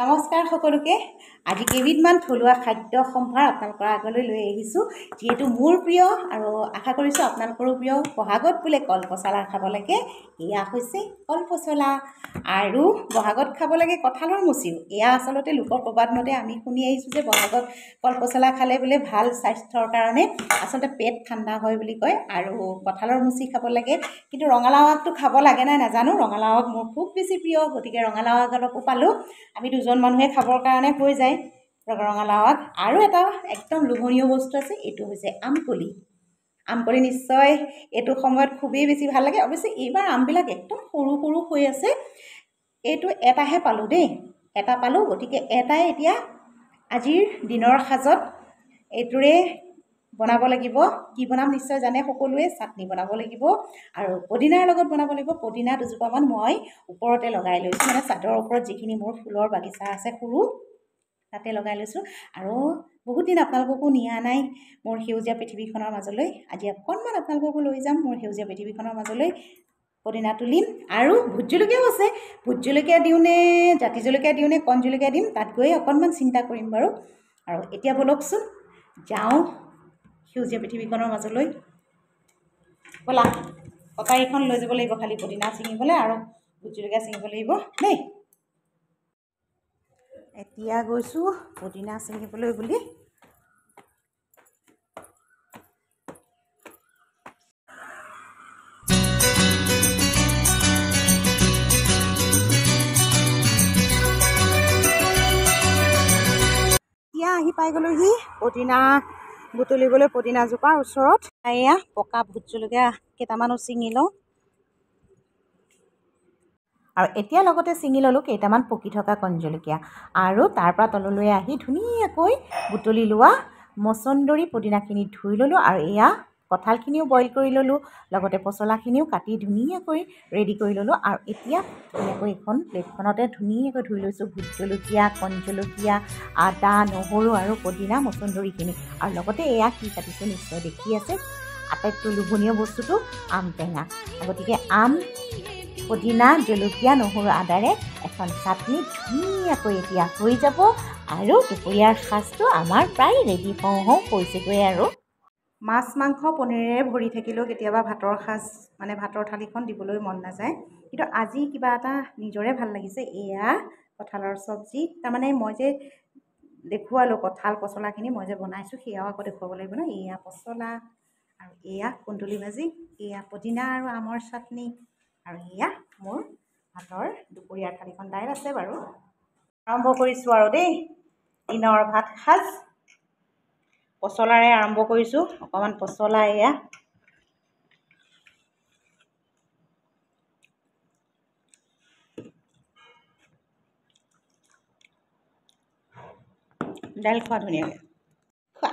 নমস্কাৰ সকলোকে আজি কেইবিধমান থলুৱা খাদ্য সম্ভাৰ আপোনালোকৰ আগলৈ লৈ আহিছোঁ যেহেতু মোৰ প্ৰিয় আৰু আশা কৰিছোঁ আপোনালোকৰো প্ৰিয় বহাগত বোলে কল পচলা খাব লাগে এয়া হৈছে কল পচলা আৰু বহাগত খাব লাগে কঁঠালৰ মুচিও এয়া আচলতে লোকৰ প্ৰবাদ মতে আমি শুনি আহিছোঁ যে বহাগত কল পচলা খালে বোলে ভাল স্বাস্থ্যৰ কাৰণে আচলতে পেট ঠাণ্ডা হয় বুলি কয় আৰু কঁঠালৰ মুচি খাব লাগে কিন্তু ৰঙালাও আগটো খাব লাগে নাই নাজানো ৰঙালাও আগ মোৰ খুব বেছি প্ৰিয় গতিকে ৰঙালাও আগ অলপো পালোঁ আমি দুজন মানুহে খাবৰ কাৰণে হৈ যায় ৰঙালাও আগ আৰু এটা একদম লোভনীয় বস্তু আছে এইটো হৈছে আমকলি আমকলি নিশ্চয় এইটো সময়ত খুবেই বেছি ভাল লাগে অৱশ্যে এইবাৰ আমবিলাক একদম সৰু সৰু হৈ আছে এইটো এটাহে পালোঁ দেই এটা পালোঁ গতিকে এটাই এতিয়া আজিৰ দিনৰ সাজত এইটোৰে বনাব লাগিব কি বনাম নিশ্চয় জানে সকলোৱে চাটনি বনাব লাগিব আৰু পদিনাৰ লগত বনাব লাগিব পদিনা দুজোপামান মই ওপৰতে লগাই লৈছোঁ মানে চাদৰ ওপৰত যিখিনি মোৰ ফুলৰ বাগিচা আছে সৰু তাতে লগাই লৈছোঁ আৰু বহুত দিন আপোনালোককো নিয়া নাই মোৰ সেউজীয়া পৃথিৱীখনৰ মাজলৈ আজি অকণমান আপোনালোককো লৈ যাম মোৰ সেউজীয়া পৃথিৱীখনৰ মাজলৈ পদিনা তুলিম আৰু ভোট জলকীয়াও আছে ভোট জলকীয়া দিওঁনে জাতি জলকীয়া দিওঁনে কণ জলকীয়া দিম তাত গৈ অকণমান চিন্তা কৰিম বাৰু আৰু এতিয়া বলকচোন যাওঁ সেউজীয়া পৃথিৱীখনৰ মাজলৈ ব'লা কটাৰীখন লৈ যাব লাগিব খালি পদিনা ছিঙিবলৈ আৰু ভোট জলকীয়া ছিঙিব লাগিব দেই এতিয়া গৈছোঁ পদিনা ছিঙিবলৈ বুলি এতিয়া আহি পাই গ'লোহি পদিনা বুটলিবলৈ পদিনাজোপাৰ ওচৰত এয়া পকা ভোট জলকীয়া কেইটামানো ছিঙি লওঁ আৰু এতিয়া লগতে ছিঙি ল'লোঁ কেইটামান পকি থকা কণ জলকীয়া আৰু তাৰ পৰা তললৈ আহি ধুনীয়াকৈ বুটলি লোৱা মচন্দৰী পদিনাখিনি ধুই ল'লোঁ আৰু এয়া কঁঠালখিনিও বইল কৰি ল'লোঁ লগতে পচলাখিনিও কাটি ধুনীয়াকৈ ৰেডি কৰি ল'লোঁ আৰু এতিয়া ধুনীয়াকৈ এখন প্লেটখনতে ধুনীয়াকৈ ধুই লৈছোঁ ভোট জলকীয়া কণ জলকীয়া আদা নহৰু আৰু পদিনা মচন্দৰীখিনি আৰু লগতে এয়া কি কাটিছোঁ নিশ্চয় দেখি আছে আটাইতকৈ লোভনীয় বস্তুটো আম টেঙা গতিকে আম পদিনা জলকীয়া নহৰু আদাৰে এখন চাটনি ধুনীয়াকৈ এতিয়া হৈ যাব আৰু দুপৰীয়াৰ সাজটো আমাৰ প্ৰায় ৰেডি হওঁ হৈছেগৈ আৰু মাছ মাংস পনীৰেৰে ভৰি থাকিলেও কেতিয়াবা ভাতৰ সাজ মানে ভাতৰ থালিখন দিবলৈ মন নাযায় কিন্তু আজি কিবা এটা নিজৰে ভাল লাগিছে এয়া কঁঠালৰ চব্জি তাৰমানে মই যে দেখুৱালোঁ কঁঠাল পচলাখিনি মই যে বনাইছোঁ সেয়াও আকৌ দেখুৱাব লাগিব ন এয়া পচলা আৰু এয়া কুন্দুলি ভাজি এয়া পদিনা আৰু আমৰ চাটনি আৰু এয়া মোৰ ভাতৰ দুপৰীয়াৰ থালিখন দাইল আছে বাৰু আৰম্ভ কৰিছোঁ আৰু দেই দিনৰ ভাত সাজ পচলাৰে আৰম্ভ কৰিছোঁ অকণমান পচলা এয়া দাইল খোৱা ধুনীয়াকৈ খোৱা